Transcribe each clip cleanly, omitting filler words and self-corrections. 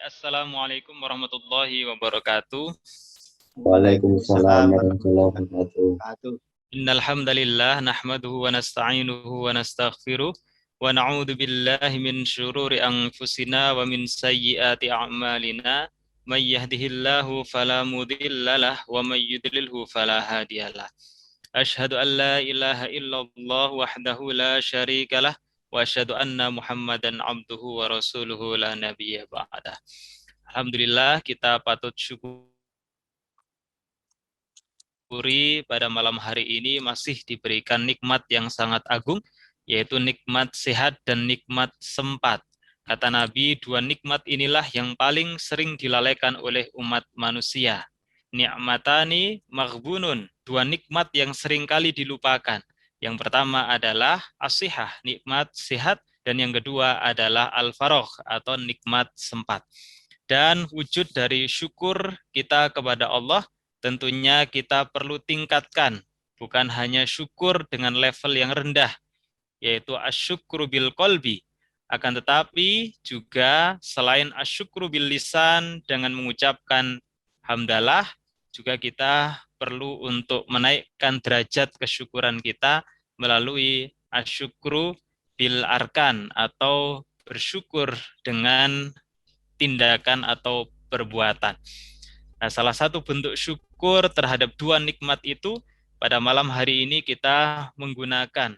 Assalamualaikum warahmatullahi wabarakatuh. Waalaikumsalam Waalaikumsalam warahmatullahi warahmatullahi wabarakatuh. wabarakatuh. Innal hamdalillah nahmaduhu wa nasta'inuhu wa nastaghfiruh wa na'udzu billahi min syururi anfusina wa min sayyiati a'malina. May yahdihillahu fala mudhillalah wa may yudlilhu fala hadiyalah. Asyhadu an la ilaha illallah wahdahu la syarikalah wa asyhadu anna Muhammadan abduhu wa rasuluhu la nabiyya ba'dah. Alhamdulillah kita patut syukur pada malam hari ini masih diberikan nikmat yang sangat agung, yaitu nikmat sehat dan nikmat sempat. Kata Nabi, dua nikmat inilah yang paling sering dilalaikan oleh umat manusia. Ni'matani maghbunun, dua nikmat yang sering kali dilupakan. Yang pertama adalah as-sihah, nikmat sehat, dan yang kedua adalah al-faragh atau nikmat sempat. Dan wujud dari syukur kita kepada Allah tentunya kita perlu tingkatkan, bukan hanya syukur dengan level yang rendah, yaitu asyukru bil qalbi, akan tetapi juga selain asyukru bil lisan dengan mengucapkan hamdalah, juga kita perlu untuk menaikkan derajat kesyukuran kita melalui asyukru bil arkan atau bersyukur dengan tindakan atau perbuatan. Nah, salah satu bentuk syukur terhadap dua nikmat itu pada malam hari ini kita menggunakan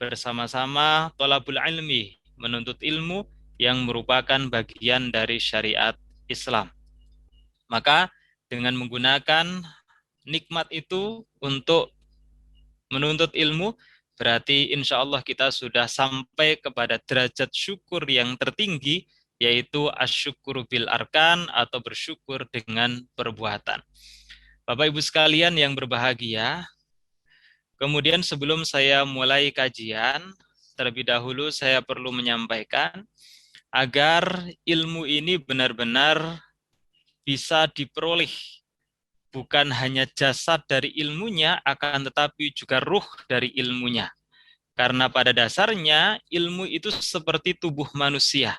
bersama-sama thalabul ilmi, menuntut ilmu yang merupakan bagian dari syariat Islam. Maka dengan menggunakan nikmat itu untuk menuntut ilmu, berarti insya Allah kita sudah sampai kepada derajat syukur yang tertinggi, yaitu asyukuru bil arkan atau bersyukur dengan perbuatan. Bapak Ibu sekalian yang berbahagia, kemudian sebelum saya mulai kajian, terlebih dahulu saya perlu menyampaikan agar ilmu ini benar-benar bisa diperoleh, bukan hanya jasad dari ilmunya, akan tetapi juga ruh dari ilmunya. Karena pada dasarnya ilmu itu seperti tubuh manusia.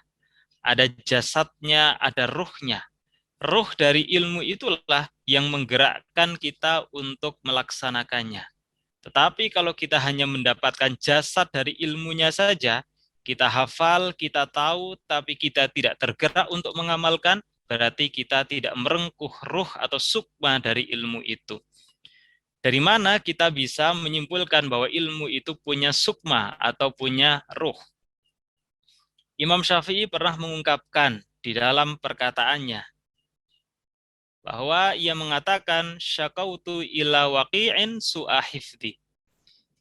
Ada jasadnya, ada ruhnya. Ruh dari ilmu itulah yang menggerakkan kita untuk melaksanakannya. Tetapi kalau kita hanya mendapatkan jasad dari ilmunya saja, kita hafal, kita tahu, tapi kita tidak tergerak untuk mengamalkan, berarti kita tidak merengkuh ruh atau sukma dari ilmu itu. Dari mana kita bisa menyimpulkan bahwa ilmu itu punya sukma atau punya ruh? Imam Syafi'i pernah mengungkapkan di dalam perkataannya bahwa ia mengatakan syakautu ila waqi'in su'ahifdi.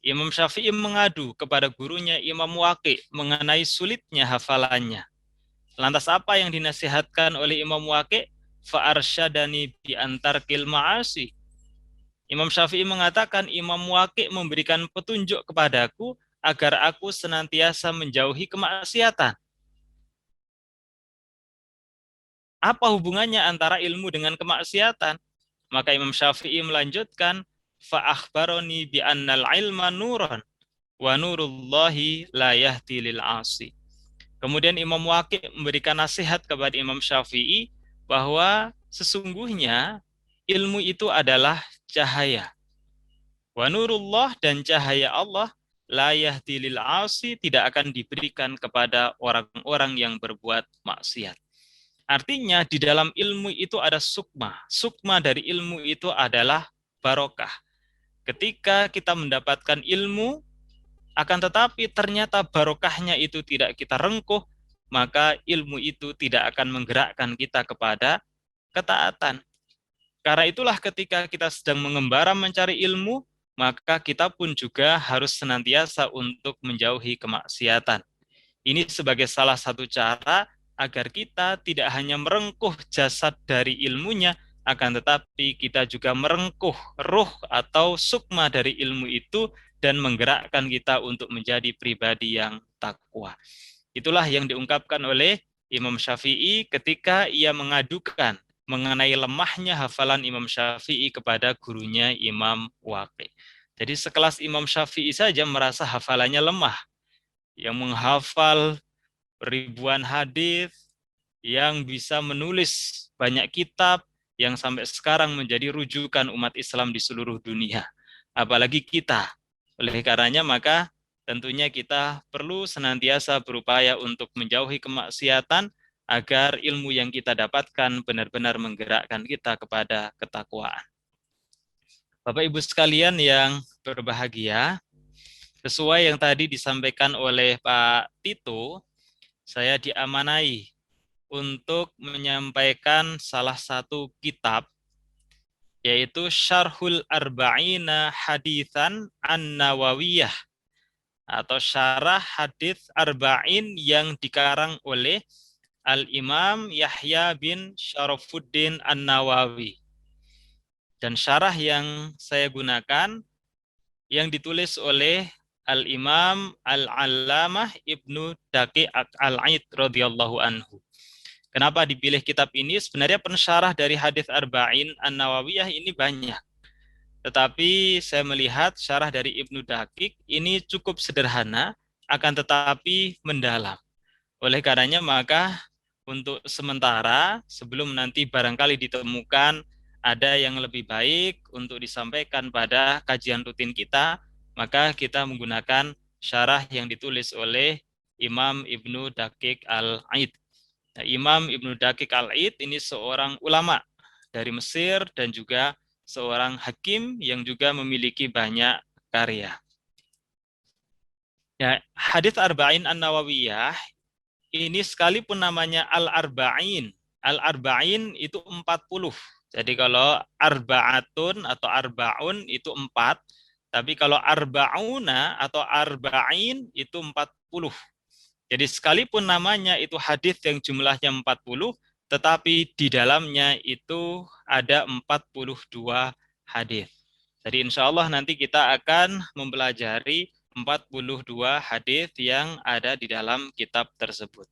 Imam Syafi'i mengadu kepada gurunya Imam Waqi' mengenai sulitnya hafalannya. Lantas apa yang dinasihatkan oleh Imam Waqi'? Fa'arsyadani bi antarkil ma'asi. Imam Syafi'i mengatakan Imam Waqi' memberikan petunjuk kepadaku agar aku senantiasa menjauhi kemaksiatan. Apa hubungannya antara ilmu dengan kemaksiatan? Maka Imam Syafi'i melanjutkan, fa'akhbaroni bi annal ilma nurun wa nurullahi la yahdi lil asi. Kemudian Imam Waqi' memberikan nasihat kepada Imam Syafi'i bahwa sesungguhnya ilmu itu adalah cahaya. Wa nurullah, dan cahaya Allah, la yahdi lil asi, tidak akan diberikan kepada orang-orang yang berbuat maksiat. Artinya di dalam ilmu itu ada sukma. Sukma dari ilmu itu adalah barokah. Ketika kita mendapatkan ilmu, akan tetapi ternyata barokahnya itu tidak kita rengkuh, maka ilmu itu tidak akan menggerakkan kita kepada ketaatan. Karena itulah ketika kita sedang mengembara mencari ilmu, maka kita pun juga harus senantiasa untuk menjauhi kemaksiatan. Ini sebagai salah satu cara agar kita tidak hanya merengkuh jasad dari ilmunya, akan tetapi kita juga merengkuh ruh atau sukma dari ilmu itu dan menggerakkan kita untuk menjadi pribadi yang takwa. Itulah yang diungkapkan oleh Imam Syafi'i ketika ia mengadukan mengenai lemahnya hafalan Imam Syafi'i kepada gurunya Imam Waqi'. Jadi sekelas Imam Syafi'i saja merasa hafalannya lemah, yang menghafal ribuan hadis, yang bisa menulis banyak kitab yang sampai sekarang menjadi rujukan umat Islam di seluruh dunia. Apalagi kita. Oleh karenanya maka tentunya kita perlu senantiasa berupaya untuk menjauhi kemaksiatan agar ilmu yang kita dapatkan benar-benar menggerakkan kita kepada ketakwaan. Bapak Ibu sekalian yang berbahagia, sesuai yang tadi disampaikan oleh Pak Tito, saya diamanai untuk menyampaikan salah satu kitab, yaitu Syarhul Arba'ina Haditsan An-Nawawiyah, atau Syarah Hadits Arba'in yang dikarang oleh Al-Imam Yahya bin Syarafuddin An-Nawawi. Dan syarah yang saya gunakan yang ditulis oleh Al-Imam Al-Allamah Ibnu Daqi Al-Aid radhiyallahu anhu. Kenapa dipilih kitab ini? Sebenarnya pensyarah dari hadis Arba'in An-Nawawiyah ini banyak. Tetapi saya melihat syarah dari Ibnu Daqi ini cukup sederhana, akan tetapi mendalam. Oleh karenanya maka untuk sementara, sebelum nanti barangkali ditemukan ada yang lebih baik untuk disampaikan pada kajian rutin kita, maka kita menggunakan syarah yang ditulis oleh Imam Ibnu Daqiq Al-Aid. Nah, Imam Ibnu Daqiq Al-Aid ini seorang ulama dari Mesir dan juga seorang hakim yang juga memiliki banyak karya. Ya, hadits Arba'in An-Nawawiyah ini sekalipun namanya Al-Arba'in itu 40. Jadi kalau arba'atun atau arba'un itu 4, tapi kalau arba'una atau arba'in itu 40. Jadi sekalipun namanya itu hadis yang jumlahnya 40, tetapi di dalamnya itu ada 42 hadis. Jadi insya Allah nanti kita akan mempelajari 42 hadis yang ada di dalam kitab tersebut.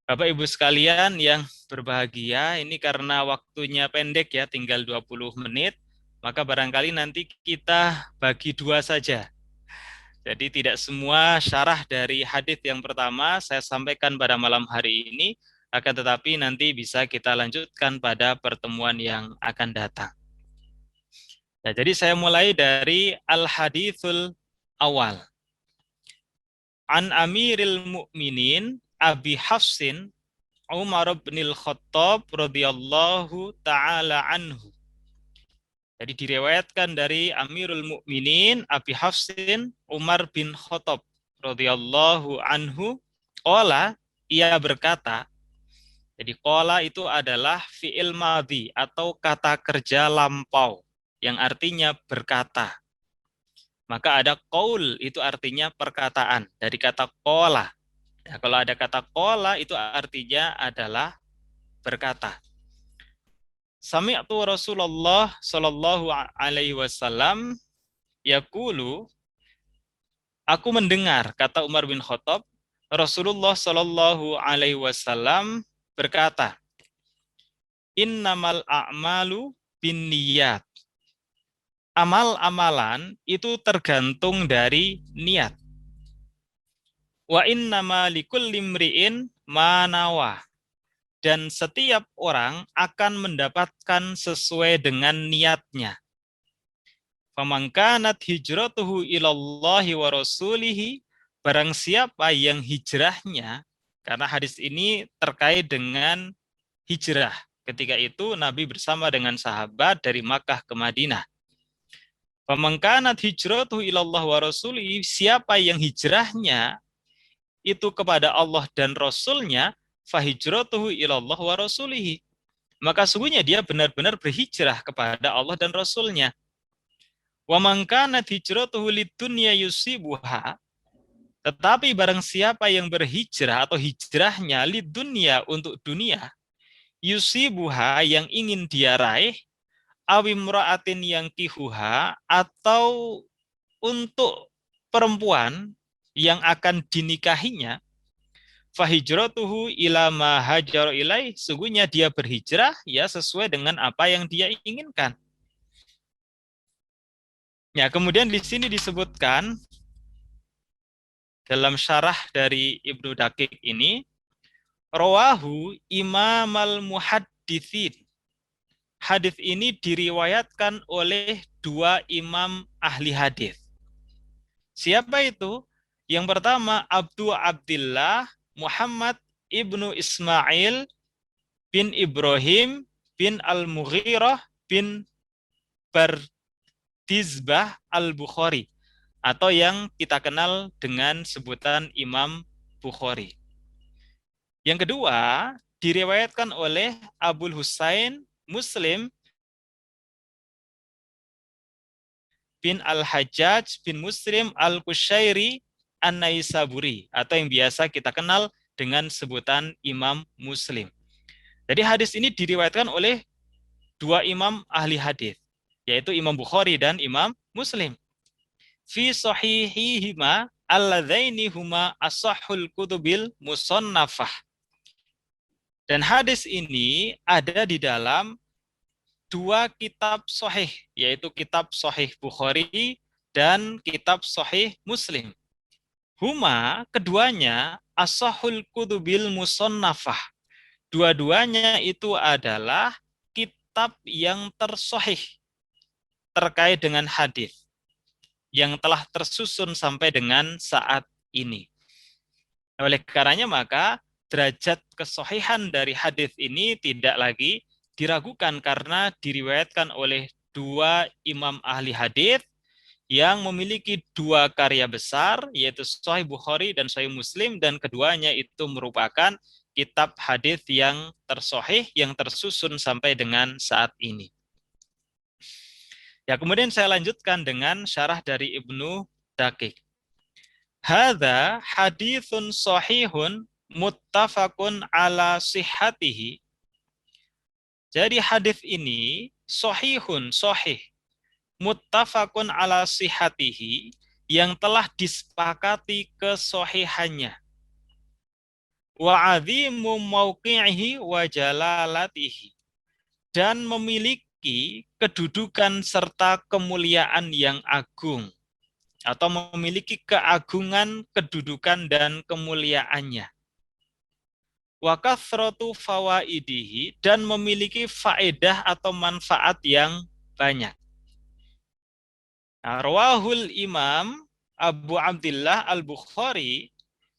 Bapak Ibu sekalian yang berbahagia, ini karena waktunya pendek ya, tinggal 20 menit, maka barangkali nanti kita bagi dua saja. Jadi tidak semua syarah dari hadis yang pertama saya sampaikan pada malam hari ini, akan tetapi nanti bisa kita lanjutkan pada pertemuan yang akan datang. Nah, jadi saya mulai dari Al-Hadithul Awal. An Amiril Mu'minin Abi Hafsin Umar bin Khattab radhiyallahu taala anhu. Jadi diriwayatkan dari Amirul Mukminin Abi Hafsin Umar bin Khattab radhiyallahu anhu, qala, ia berkata. Jadi qala itu adalah fi'il madhi atau kata kerja lampau yang artinya berkata. Maka ada qaul itu artinya perkataan dari kata qala. Ya, kalau ada kata qala itu artinya adalah berkata. Sami'tu Rasulullah sallallahu alaihi wasallam yaqulu, aku mendengar, kata Umar bin Khattab, Rasulullah sallallahu alaihi wasallam berkata, innamal a'malu binniyat. Amal-amalan itu tergantung dari niat. Wa innama likulli imri'in ma nawa. Dan setiap orang akan mendapatkan sesuai dengan niatnya. Faman kanat hijratuhu ilallahi wa rasulihi, barang siapa yang hijrahnya, karena hadis ini terkait dengan hijrah. Ketika itu Nabi bersama dengan sahabat dari Makkah ke Madinah. Faman kanat hijratuhu ilallahi wa rasulihi, siapa yang hijrahnya itu kepada Allah dan Rasulnya, fahijratuhu ilallah wa rasulihi, maka sungguhnya dia benar-benar berhijrah kepada Allah dan Rasulnya. Wa man kanat hijratuhu lidunya yusibuha, tetapi barang siapa yang berhijrah atau hijrahnya lidunya untuk dunia, yusibuha yang ingin dia raih, awimra'atin yang kihuha atau untuk perempuan yang akan dinikahinya, fahijratuhu ila ma hajar ilaih, sungguhnya dia berhijrah ya sesuai dengan apa yang dia inginkan. Ya, kemudian di sini disebutkan dalam syarah dari Ibnu Daqiq ini, Rawahu imamal muhadditsin. Hadis ini diriwayatkan oleh dua imam ahli hadis. Siapa itu? Yang pertama Abu Abdillah Muhammad ibnu Ismail bin Ibrahim bin Al-Mughirah bin Bardizbah Al-Bukhari, atau yang kita kenal dengan sebutan Imam Bukhari. Yang kedua, diriwayatkan oleh Abul Husain Muslim bin Al-Hajjaj bin Muslim Al-Qushairi An-Naisaburi, atau yang biasa kita kenal dengan sebutan Imam Muslim. Jadi hadis ini diriwayatkan oleh dua imam ahli hadis, yaitu Imam Bukhari dan Imam Muslim. Fi sahihihima alladzaini huma ashahul kutubil musannafah. Dan hadis ini ada di dalam dua kitab sahih, yaitu kitab Sahih Bukhari dan kitab Sahih Muslim. Huma, keduanya, ashahul kutubil musannafah. Dua-duanya itu adalah kitab yang tersahih terkait dengan hadis yang telah tersusun sampai dengan saat ini. Oleh karenanya maka derajat kesahihan dari hadis ini tidak lagi diragukan karena diriwayatkan oleh dua imam ahli hadis yang memiliki dua karya besar, yaitu Sahih Bukhari dan Sahih Muslim, dan keduanya itu merupakan kitab hadis yang tersahih yang tersusun sampai dengan saat ini. Ya, kemudian saya lanjutkan dengan syarah dari Ibnu Daqiq. Hadza haditsun sahihun muttafaqun ala sihhatihi. Jadi hadis ini sahihun, sahih, muttafaqun ala sihhatihi, yang telah disepakati kesahihannya. Wa 'azimu mauqi'ihi wa jalalatihi, dan memiliki kedudukan serta kemuliaan yang agung, atau memiliki keagungan, kedudukan, dan kemuliaannya. Wa kathratu fawaidihi, dan memiliki faedah atau manfaat yang banyak. Rawahul Imam Abu Abdillah Al-Bukhari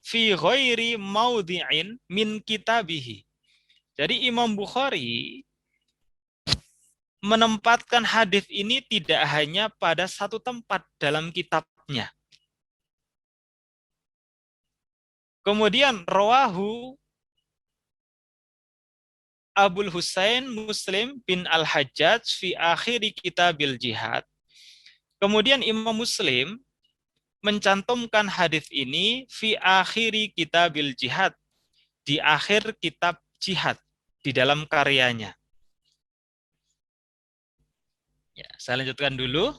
fi ghairi maudhi'in min kitabihi. Jadi Imam Bukhari menempatkan hadis ini tidak hanya pada satu tempat dalam kitabnya. Kemudian rawahu Abul Husain Muslim bin Al-Hajjaj fi akhiri kitabil jihad. Kemudian Imam Muslim mencantumkan hadis ini fi akhiri kitabil jihad, di akhir kitab jihad, di dalam karyanya. Ya, saya lanjutkan dulu.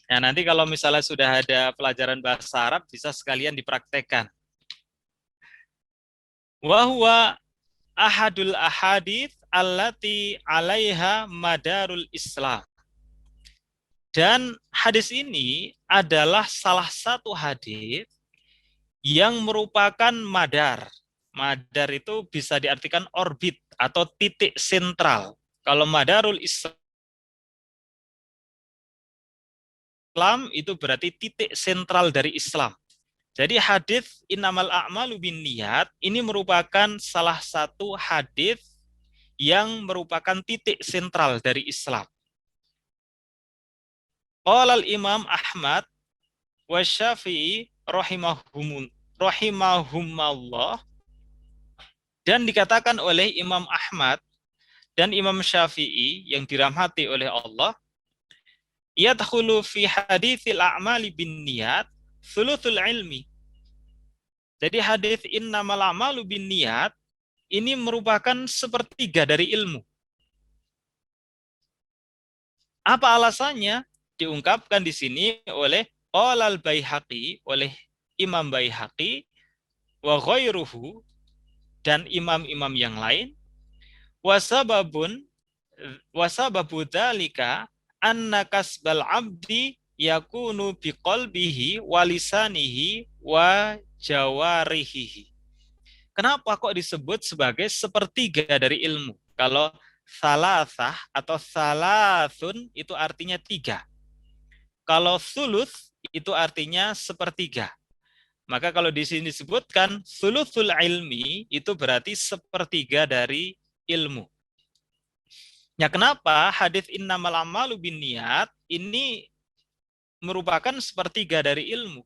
Ya, nanti kalau misalnya sudah ada pelajaran bahasa Arab, bisa sekalian dipraktekkan. Wa huwa ahadul ahadits allati 'alaiha madarul Islam. Dan hadis ini adalah salah satu hadis yang merupakan madar. Madar itu bisa diartikan orbit atau titik sentral. Kalau madarul Islam itu berarti titik sentral dari Islam. Jadi hadis innamal a'malu binniyat ini merupakan salah satu hadis yang merupakan titik sentral dari Islam. Qala al-Imam Ahmad wa Syafi'i rahimahumallah, dan dikatakan oleh Imam Ahmad dan Imam Syafi'i yang dirahmati oleh Allah, yadkhulu fi haditsil a'mali binniyat thuluthul ilmi. Jadi hadis innamal a'malu binniyat ini merupakan sepertiga dari ilmu. Apa alasannya? Diungkapkan di sini oleh Qala al-Baihaqi, oleh Imam Baihaqi, wa ghairuhu, dan imam-imam yang lain, wasababu dzalika anna kasbal abdi yakunu biqalbihi wa lisanihi wa jawarihi. kenapa kok disebut sebagai sepertiga dari ilmu? Kalau salasah atau salasun itu artinya 3. Kalau sulus itu artinya sepertiga. Maka kalau di sini disebutkan sulusul ilmi itu berarti sepertiga dari ilmu. Ya, kenapa hadis innamal a'malu binniyat ini merupakan sepertiga dari ilmu?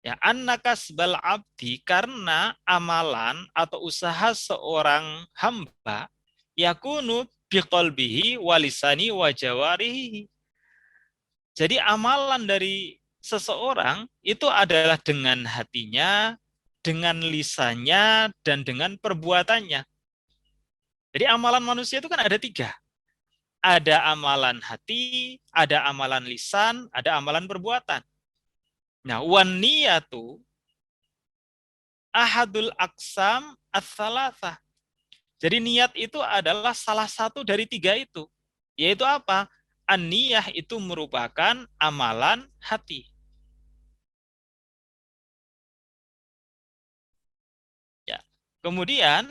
Ya, annakasbal abdi, karena amalan atau usaha seorang hamba yakunu biqalbihi walisani wajawarihi. Jadi amalan dari seseorang itu adalah dengan hatinya, dengan lisannya, dan dengan perbuatannya. Jadi amalan manusia itu kan ada 3. Ada amalan hati, ada amalan lisan, ada amalan perbuatan. Nah, wan niyatu ahadul aksam as-salasah. Jadi niat itu adalah salah satu dari 3 itu. Yaitu apa? An-niyah itu merupakan amalan hati. Ya. Kemudian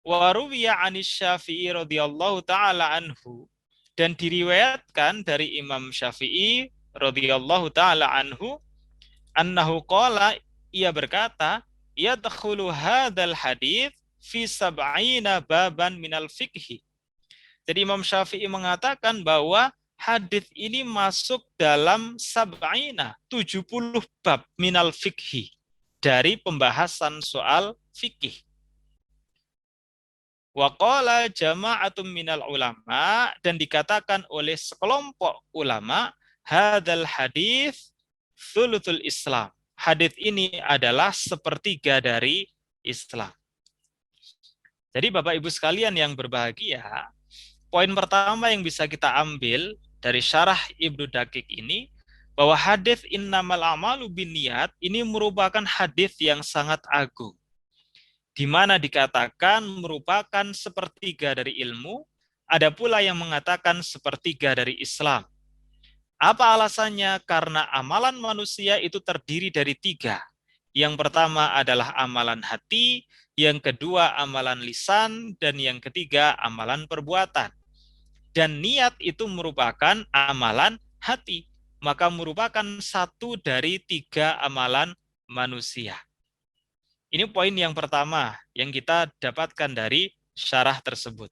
waruwiya anis Syafi'i radhiyallahu taala anhu, dan diriwayatkan dari Imam Syafi'i radhiyallahu taala anhu, annahu qala, ia berkata, yadkhulu hadzal hadits fi sab'ina baban minal fiqhi. Jadi Imam Syafi'i mengatakan bahwa hadis ini masuk dalam sab'ina, 70 bab minal fiqhi, dari pembahasan soal fikih. Wa qala jama'atum minal ulama, dan dikatakan oleh sekelompok ulama, hadzal hadis thuluthul Islam. Hadis ini adalah sepertiga dari Islam. Jadi Bapak Ibu sekalian yang berbahagia, poin pertama yang bisa kita ambil dari syarah Ibnu Dakik ini, bahwa hadis innamal a'malu binniyat ini merupakan hadis yang sangat agung, di mana dikatakan merupakan sepertiga dari ilmu, ada pula yang mengatakan sepertiga dari Islam. Apa alasannya? Karena amalan manusia itu terdiri dari 3. Yang pertama adalah amalan hati, yang kedua amalan lisan, dan yang ketiga amalan perbuatan. Dan niat itu merupakan amalan hati, maka merupakan satu dari 3 amalan manusia. Ini poin yang pertama yang kita dapatkan dari syarah tersebut.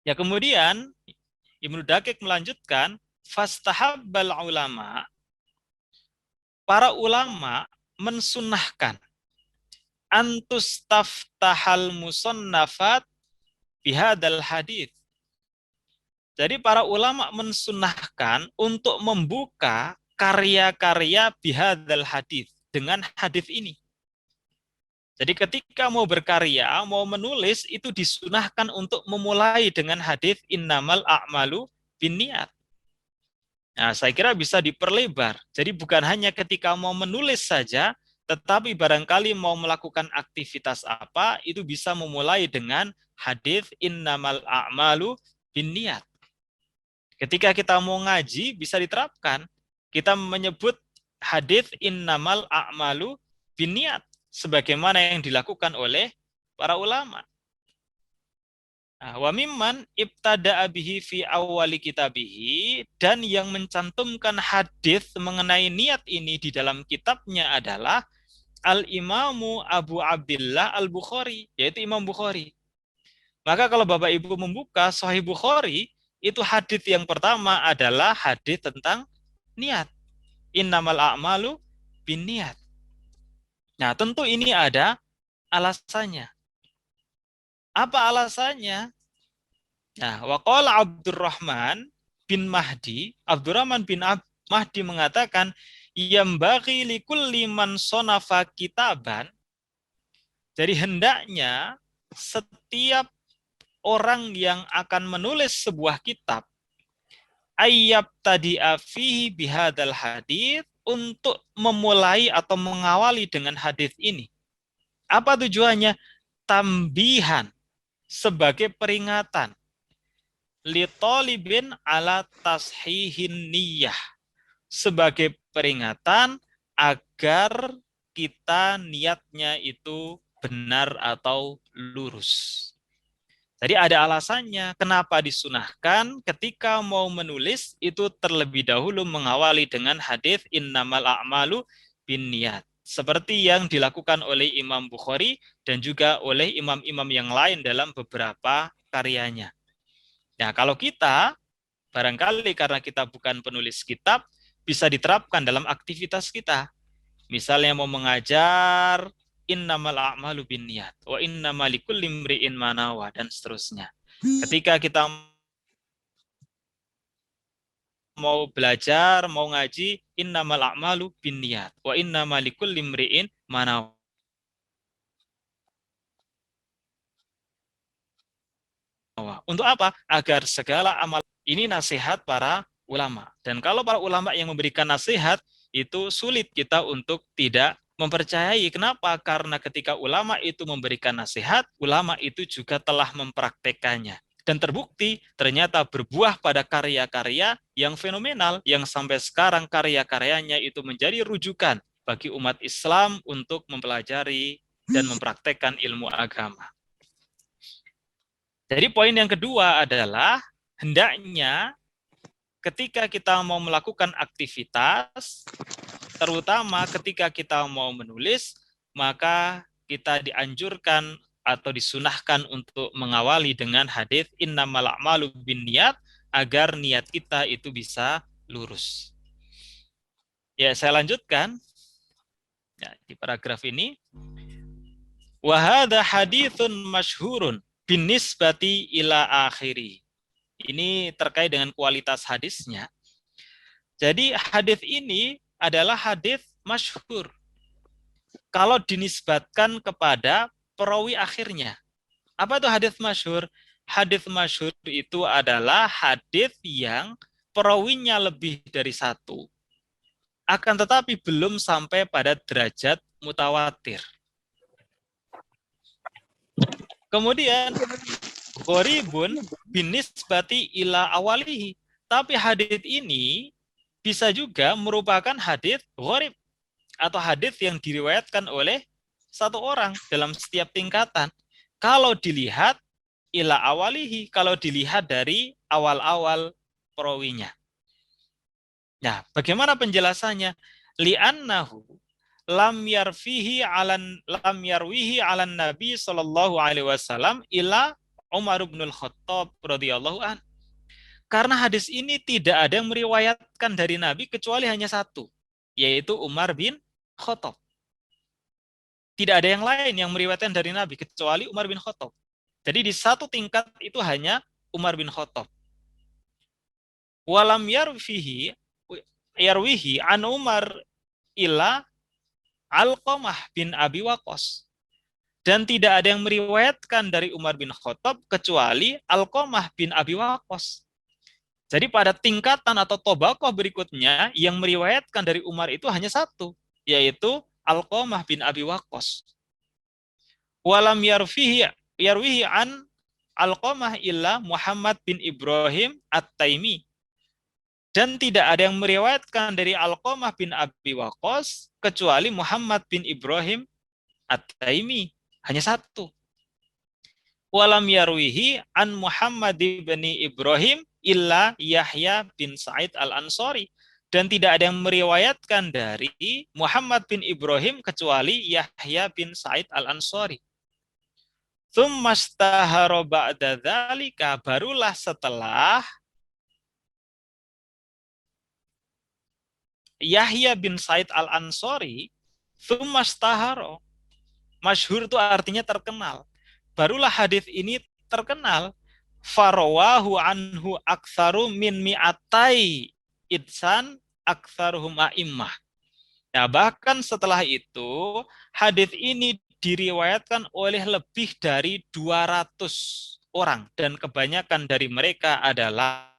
Ya, kemudian Ibnu Dakik melanjutkan, fastahabbal ulama, para ulama mensunnahkan, antustaftahal musannafat bihadal hadits. Jadi para ulama mensunnahkan untuk membuka karya-karya bihadal hadits, dengan hadis ini. Jadi ketika mau berkarya, mau menulis, itu disunahkan untuk memulai dengan hadis innamal a'malu binniyat. Nah, saya kira bisa diperlebar. Jadi bukan hanya ketika mau menulis saja, tetapi barangkali mau melakukan aktivitas apa, itu bisa memulai dengan hadis innamal a'malu binniyat. Ketika kita mau ngaji, bisa diterapkan. Kita menyebut hadis innamal a'malu binniyat, sebagaimana yang dilakukan oleh para ulama. Wa mimman ibtada'a bihi fi awwali kitabihi, dan yang mencantumkan hadis mengenai niat ini di dalam kitabnya adalah Al-Imamu Abu Abdillah Al-Bukhari, yaitu Imam Bukhari. Maka kalau Bapak Ibu membuka Sahih Bukhari, itu hadis yang pertama adalah hadis tentang niat. Innamal a'malu binniyat. Nah, tentu ini ada alasannya. Apa alasannya? Nah, waqala Abdurrahman bin Mahdi, Abdurrahman bin Mahdi mengatakan, yambaghi likulli man sonafa kitaban. Jadi hendaknya setiap orang yang akan menulis sebuah kitab, ayyab tadi'a fihi bihadal hadits, untuk memulai atau mengawali dengan hadis ini. Apa tujuannya? Tambihan, sebagai peringatan, li talibin ala tashihin niyah, sebagai peringatan agar kita niatnya itu benar atau lurus. Jadi ada alasannya kenapa disunahkan ketika mau menulis itu terlebih dahulu mengawali dengan hadis innamal a'malu binniyat. Seperti yang dilakukan oleh Imam Bukhari dan juga oleh imam-imam yang lain dalam beberapa karyanya. Nah, kalau kita barangkali karena kita bukan penulis kitab bisa diterapkan dalam aktivitas kita. Misalnya mau mengajar innamal a'malu binniyat wa innamal likulli imri'in ma nawa dan seterusnya. Ketika kita mau belajar, mau ngaji innamal a'malu binniyat wa innamal likulli imri'in ma nawa. Untuk apa? Agar segala amal ini nasihat para ulama. Dan kalau para ulama yang memberikan nasihat itu sulit kita untuk tidak mempercayai. Kenapa? Karena ketika ulama itu memberikan nasihat, ulama itu juga telah mempraktekannya. Dan terbukti ternyata berbuah pada karya-karya yang fenomenal, yang sampai sekarang karya-karyanya itu menjadi rujukan bagi umat Islam untuk mempelajari dan mempraktekkan ilmu agama. Jadi poin yang kedua adalah hendaknya ketika kita mau melakukan aktivitas, terutama ketika kita mau menulis, maka kita dianjurkan atau disunahkan untuk mengawali dengan hadis innamal a'malu binniyat agar niat kita itu bisa lurus. Ya, saya lanjutkan. Ya, di paragraf ini wa hadza haditsun masyhurun binisbati ila akhiri. Ini terkait dengan kualitas hadisnya. Jadi hadis ini adalah hadis masyhur. Kalau dinisbatkan kepada perawi akhirnya. Apa itu hadis masyhur? Hadis masyhur itu adalah hadis yang perawinya lebih dari satu. Akan tetapi belum sampai pada derajat mutawatir. Kemudian gharibun binisbati ila awalihi. Tapi hadis ini bisa juga merupakan hadis gharib atau hadis yang diriwayatkan oleh satu orang dalam setiap tingkatan. Kalau dilihat ila awalihi, kalau dilihat dari awal-awal perawinya. Nah, bagaimana penjelasannya? Li'annahu lam yarwihi alan Nabi sallallahu alaihi wasallam ila Umar bin Khattab radhiyallahu an. Karena hadis ini tidak ada yang meriwayatkan dari Nabi kecuali hanya satu, yaitu Umar bin Khattab. Tidak ada yang lain yang meriwayatkan dari Nabi kecuali Umar bin Khattab. Jadi di satu tingkat itu hanya Umar bin Khattab. Walam yarwihi an Umar ila Alqamah bin Abi Waqqas. Dan tidak ada yang meriwayatkan dari Umar bin Khattab kecuali Alqamah bin Abi Waqqas. Jadi pada tingkatan atau tobakoh berikutnya yang meriwayatkan dari Umar itu hanya satu, yaitu Alqamah bin Abi Waqqas. Walam yarwihi an Alqamah illa Muhammad bin Ibrahim At-Taimi. Dan tidak ada yang meriwayatkan dari Alqamah bin Abi Waqqas kecuali Muhammad bin Ibrahim At-Taimi. Hanya satu. Walam yarwihi an Muhammad bin Ibrahim illa Yahya bin Sa'id al-Ansari. Dan tidak ada yang meriwayatkan dari Muhammad bin Ibrahim kecuali Yahya bin Sa'id al-Ansari. Tsumma istahara ba'da dzalika, barulah setelah Yahya bin Sa'id al-Ansari, tsumma istahara. Masyhur itu artinya terkenal. Barulah hadis ini terkenal. Farawahu anhu aktsaru min mi'atai idsan aktsaruhum a'immah. Nah, bahkan setelah itu hadis ini diriwayatkan oleh lebih dari 200 orang dan kebanyakan dari mereka adalah.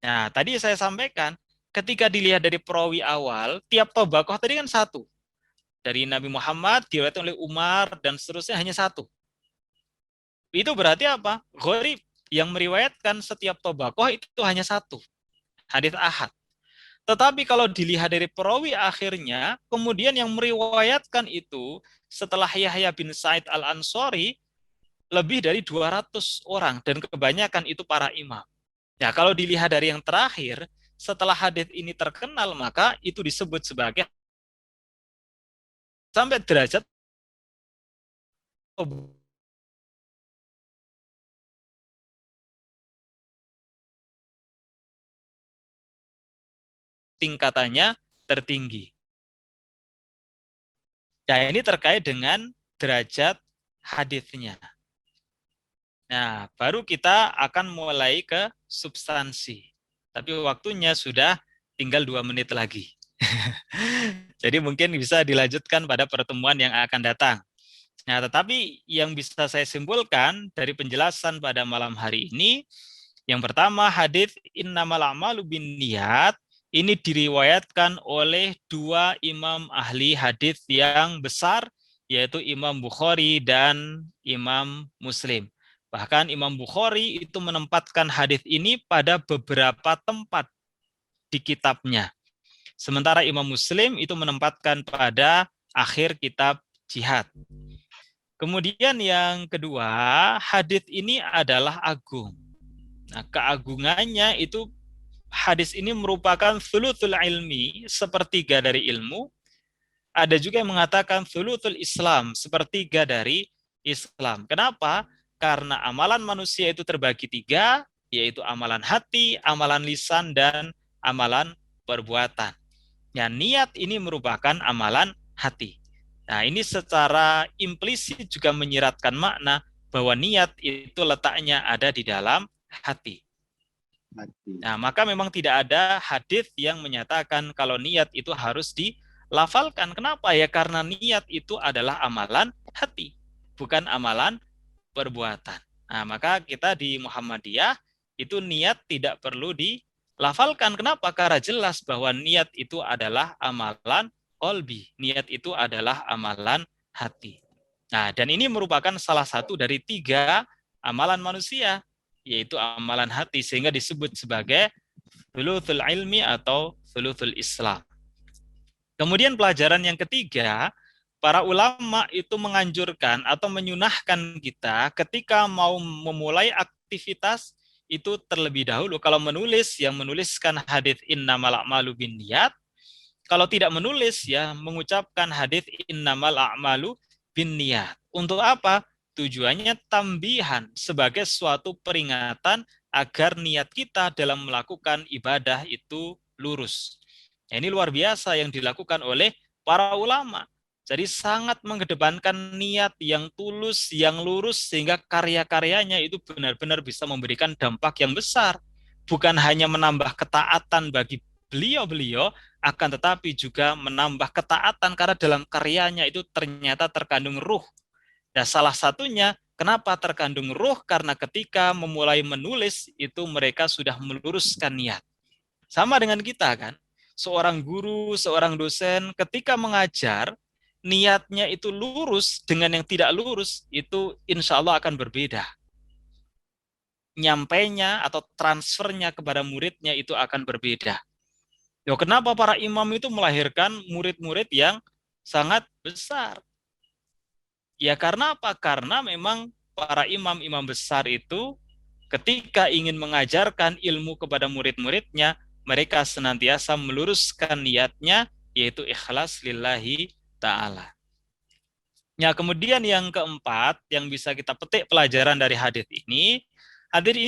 Nah, tadi saya sampaikan ketika dilihat dari perawi awal, tiap tobakoh tadi kan satu. Dari Nabi Muhammad, diriwayatkan oleh Umar, dan seterusnya hanya satu. Itu berarti apa? Gharib. Yang meriwayatkan setiap tobakoh itu hanya satu. Hadis ahad. Tetapi kalau dilihat dari perawi akhirnya, kemudian yang meriwayatkan itu setelah Yahya bin Sa'id Al-Ansori lebih dari 200 orang dan kebanyakan itu para imam. Ya, kalau dilihat dari yang terakhir, setelah hadis ini terkenal, maka itu disebut sebagai sampai derajat tingkatannya tertinggi. Nah, ini terkait dengan derajat hadisnya. Nah, baru kita akan mulai ke substansi. Tapi waktunya sudah tinggal 2 menit lagi. Jadi mungkin bisa dilanjutkan pada pertemuan yang akan datang. Nah, tetapi yang bisa saya simpulkan dari penjelasan pada malam hari ini, yang pertama hadis innamal a'malu binniyat ini diriwayatkan oleh 2 imam ahli hadis yang besar, yaitu Imam Bukhari dan Imam Muslim. Bahkan Imam Bukhari itu menempatkan hadis ini pada beberapa tempat di kitabnya. Sementara Imam Muslim itu menempatkan pada akhir kitab jihad. Kemudian yang kedua, hadis ini adalah agung. Nah, keagungannya itu hadis ini merupakan thuluthul ilmi, sepertiga dari ilmu. Ada juga yang mengatakan thuluthul Islam, sepertiga dari Islam. Kenapa? Karena amalan manusia itu terbagi 3, yaitu amalan hati, amalan lisan, dan amalan perbuatan. Ya, niat ini merupakan amalan hati. Nah, ini secara implisit juga menyiratkan makna bahwa niat itu letaknya ada di dalam hati. Nah, maka memang tidak ada hadis yang menyatakan kalau niat itu harus dilafalkan. Kenapa ya? Karena niat itu adalah amalan hati, bukan amalan perbuatan. Nah, maka kita di Muhammadiyah itu niat tidak perlu dilafalkan. Kenapa? Karena jelas bahwa niat itu adalah amalan qalbi. Niat itu adalah amalan hati. Nah, dan ini merupakan salah satu dari 3 amalan manusia, yaitu amalan hati, sehingga disebut sebagai thuluthul ilmi atau thuluthul Islam. Kemudian pelajaran yang ketiga, para ulama itu menganjurkan atau menyunahkan kita ketika mau memulai aktivitas itu terlebih dahulu kalau menulis, yang menuliskan hadis innamal a'malu binniyat. Kalau tidak menulis, ya mengucapkan hadis innamal a'malu binniyat. Untuk apa? Tujuannya tambihan, sebagai suatu peringatan agar niat kita dalam melakukan ibadah itu lurus. Ini luar biasa yang dilakukan oleh para ulama. Jadi sangat mengedepankan niat yang tulus, yang lurus, sehingga karya-karyanya itu benar-benar bisa memberikan dampak yang besar. Bukan hanya menambah ketaatan bagi beliau-beliau, akan tetapi juga menambah ketaatan karena dalam karyanya itu ternyata terkandung ruh. Dan salah satunya, kenapa terkandung ruh? Karena ketika memulai menulis, itu mereka sudah meluruskan niat. Sama dengan kita kan, seorang guru, seorang dosen ketika mengajar, niatnya itu lurus dengan yang tidak lurus, itu insya Allah akan berbeda. Nyampainya atau transfernya kepada muridnya itu akan berbeda. Yo, kenapa para imam itu melahirkan murid-murid yang sangat besar? Ya karena apa? Karena memang para imam-imam besar itu ketika ingin mengajarkan ilmu kepada murid-muridnya, mereka senantiasa meluruskan niatnya, yaitu ikhlas lillahi ta'ala. Ya, kemudian yang keempat, yang bisa kita petik pelajaran dari hadis ini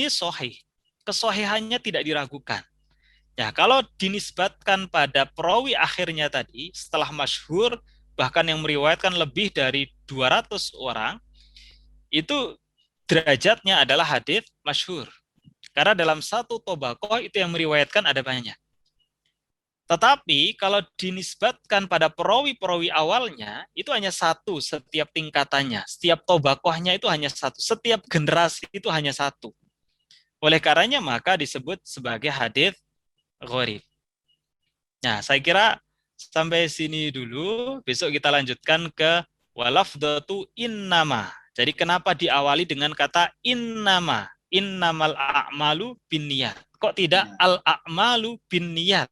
sahih. Kesahihannya tidak diragukan. Ya, kalau dinisbatkan pada perawi akhirnya tadi, setelah masyhur, bahkan yang meriwayatkan lebih dari 200 orang, itu derajatnya adalah hadis masyhur. Karena dalam satu tobakoh itu yang meriwayatkan ada banyak. Tetapi kalau dinisbatkan pada perawi-perawi awalnya, itu hanya satu setiap tingkatannya. Setiap tobakohnya itu hanya satu. Setiap generasi itu hanya satu. Oleh karenanya maka disebut sebagai hadis gharib. Nah, saya kira sampai sini dulu. Besok kita lanjutkan ke walafdatu innama. Jadi kenapa diawali dengan kata innama? Innamal a'malu binniyat. Kok tidak al-a'malu binniyat?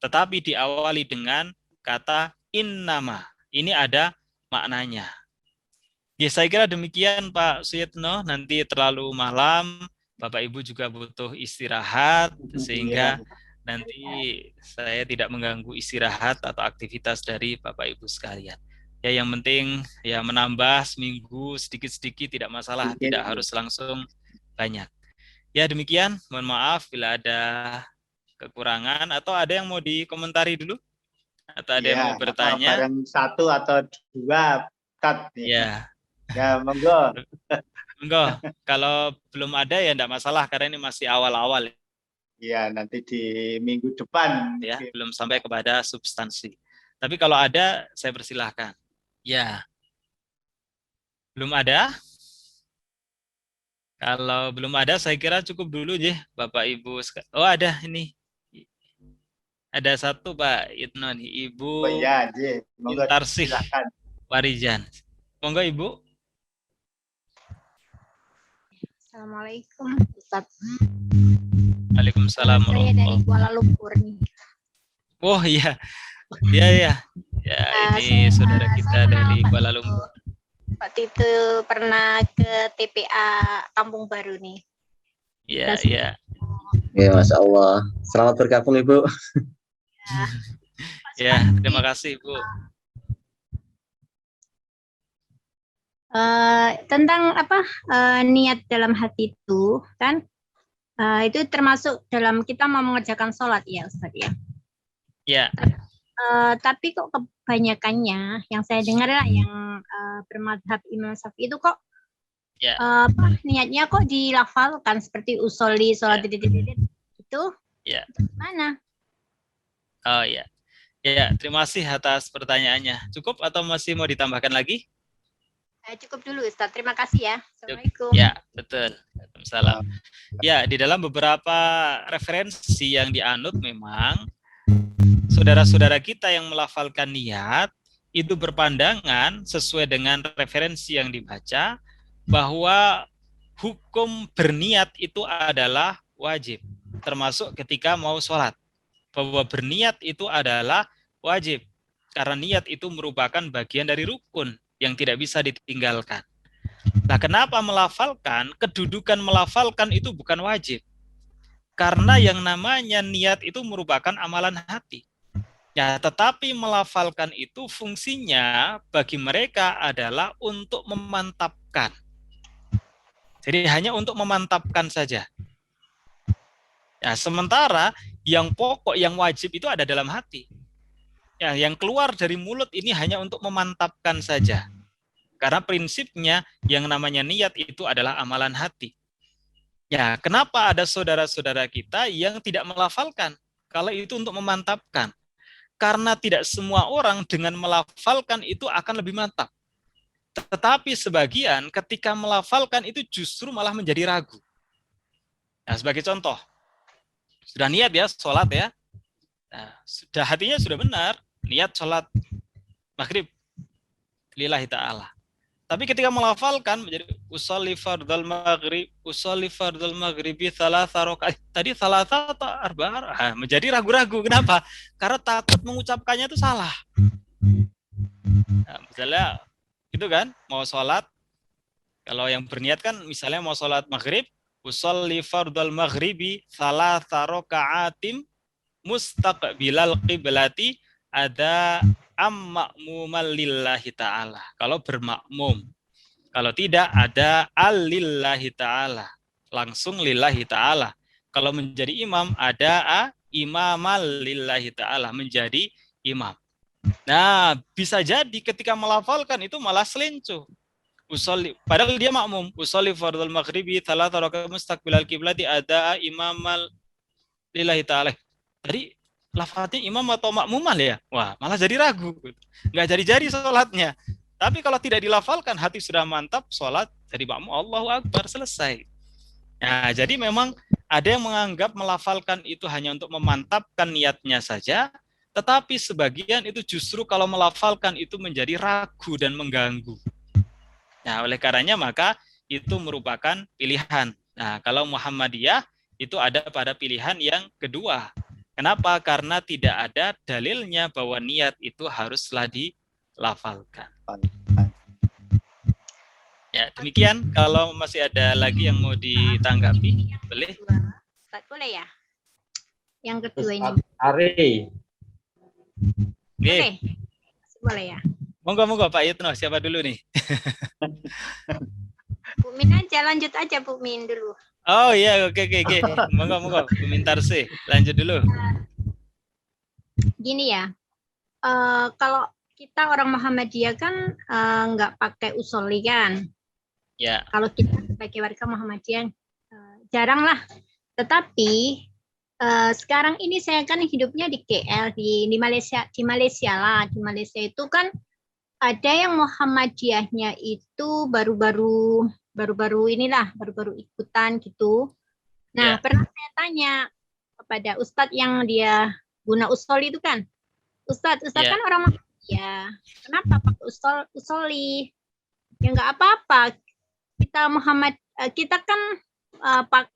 tetapi diawali dengan kata innama. Ini ada maknanya. Ya, saya kira demikian Pak Suyitno. Nanti terlalu malam, Bapak Ibu juga butuh istirahat, sehingga nanti saya tidak mengganggu istirahat atau aktivitas dari Bapak Ibu sekalian. Ya, yang penting ya menambah seminggu sedikit-sedikit tidak masalah, tidak harus langsung banyak. Ya, demikian. Mohon maaf bila ada kekurangan, atau ada yang mau dikomentari dulu, atau ada yang mau bertanya. Barang satu atau dua cut. Ya. Ya, monggo. Enggak, kalau belum ada ya enggak masalah karena ini masih awal-awal. Ya, nanti di minggu depan. Ya, belum sampai kepada substansi. Tapi kalau ada, saya persilahkan. Ya. Belum ada? Kalau belum ada, saya kira cukup dulu ya, Bapak Ibu. Oh, ada ini. Ada satu Pak Itno nih, Ibu ya, monggo Intarsih silakan. Warijan. Monggo Ibu. Assalamualaikum Ustaz. Waalaikumsalam. Saya dari Kuala Lumpur nih. Oh iya. Iya ya. Ya, ini saudara kita dari Kuala Lumpur. Waktu itu pernah ke TPA Kampung Baru nih. Iya, iya. Ya, Masya Allah. Selamat bergabung Ibu. Ya, terima kasih Ibu. Tentang niat dalam hati itu kan itu termasuk dalam kita mau mengerjakan sholat ya Ustaz ya. Ya. Tapi kok kebanyakannya yang saya dengar lah yang bermadhab Imam Syafi'i itu kok niatnya kok dilafalkan seperti usolli sholat itu mana? Oh ya. Ya, terima kasih atas pertanyaannya. Cukup atau masih mau ditambahkan lagi? Cukup dulu Ustaz, terima kasih ya. Assalamualaikum. Ya, betul. Waalaikumsalam. Ya, di dalam beberapa referensi yang dianut memang saudara-saudara kita yang melafalkan niat itu berpandangan sesuai dengan referensi yang dibaca bahwa hukum berniat itu adalah wajib, termasuk ketika mau sholat. Bahwa berniat itu adalah wajib, karena niat itu merupakan bagian dari rukun yang tidak bisa ditinggalkan. Nah, kenapa melafalkan? Kedudukan melafalkan itu bukan wajib. Karena yang namanya niat itu merupakan amalan hati. Ya, tetapi melafalkan itu fungsinya bagi mereka adalah untuk memantapkan. Jadi hanya untuk memantapkan saja. Ya, sementara yang pokok, yang wajib itu ada dalam hati. Ya, yang keluar dari mulut ini hanya untuk memantapkan saja. Karena prinsipnya yang namanya niat itu adalah amalan hati. Ya, kenapa ada saudara-saudara kita yang tidak melafalkan? Kalau itu untuk memantapkan. Karena tidak semua orang dengan melafalkan itu akan lebih mantap. Tetapi sebagian ketika melafalkan itu justru malah menjadi ragu. Nah, sebagai contoh, sudah niat ya, sholat ya. Nah, sudah hatinya sudah benar, niat sholat maghrib lillahi ta'ala. Tapi ketika melafalkan menjadi usolli fardal maghribi thalatha rakaat. Tadi thalatha atau arba'ah? Menjadi ragu-ragu. Kenapa? Karena takut mengucapkannya itu salah. Nah, misalnya itu kan, mau sholat, kalau yang berniat kan misalnya mau sholat maghrib, usolli fardal maghribi thalatha raka'atim mustaqbilal qiblati ada ma'muman lillahi ta'ala. Kalau bermakmum. Kalau tidak ada al-lillahi ta'ala. Langsung lillahi ta'ala. Kalau menjadi imam ada imamal lillahi ta'ala. Menjadi imam. Nah, bisa jadi ketika melafalkan itu malah selincuh. Padahal dia makmum. Usolli fardal maghribi thalatha raka'at mustaqbilal qiblati ada imamal lillahi ta'ala. Tadi lafadznya imam atau makmumal ya? Wah, malah jadi ragu. Nggak jadi-jadi sholatnya. Tapi kalau tidak dilafalkan, hati sudah mantap, sholat jadi makmum, Allahu Akbar, selesai. Nah, jadi memang ada yang menganggap melafalkan itu hanya untuk memantapkan niatnya saja, tetapi sebagian itu justru kalau melafalkan itu menjadi ragu dan mengganggu. Nah, oleh karenanya maka itu merupakan pilihan. Nah, kalau Muhammadiyah itu ada pada pilihan yang kedua. Kenapa? Karena tidak ada dalilnya bahwa niat itu haruslah dilafalkan. Ya, demikian. Kalau masih ada lagi yang mau ditanggapi, boleh? Boleh ya? Yang kedua ini. Ari. Boleh? Boleh ya? Monggo Pak Yitno, siapa dulu nih? Bu Min aja, lanjut aja Bu Min dulu. Oh iya, oke. Monggo, Bu Mintarsi, lanjut dulu. Gini ya, kalau kita orang Muhammadiyah kan nggak pakai usoli kan? Ya. Kalau kita sebagai warga Muhammadiyah jarang lah. Tetapi sekarang ini saya kan hidupnya di KL, di Malaysia, di Malaysia itu kan ada yang Muhammadiyahnya itu baru-baru ikutan gitu. Nah, pernah saya tanya kepada Ustadz yang dia guna usoli itu kan, Ustadz kan orang Muhammadiyah, kenapa pakai usoli? Ya nggak apa-apa. Kita kan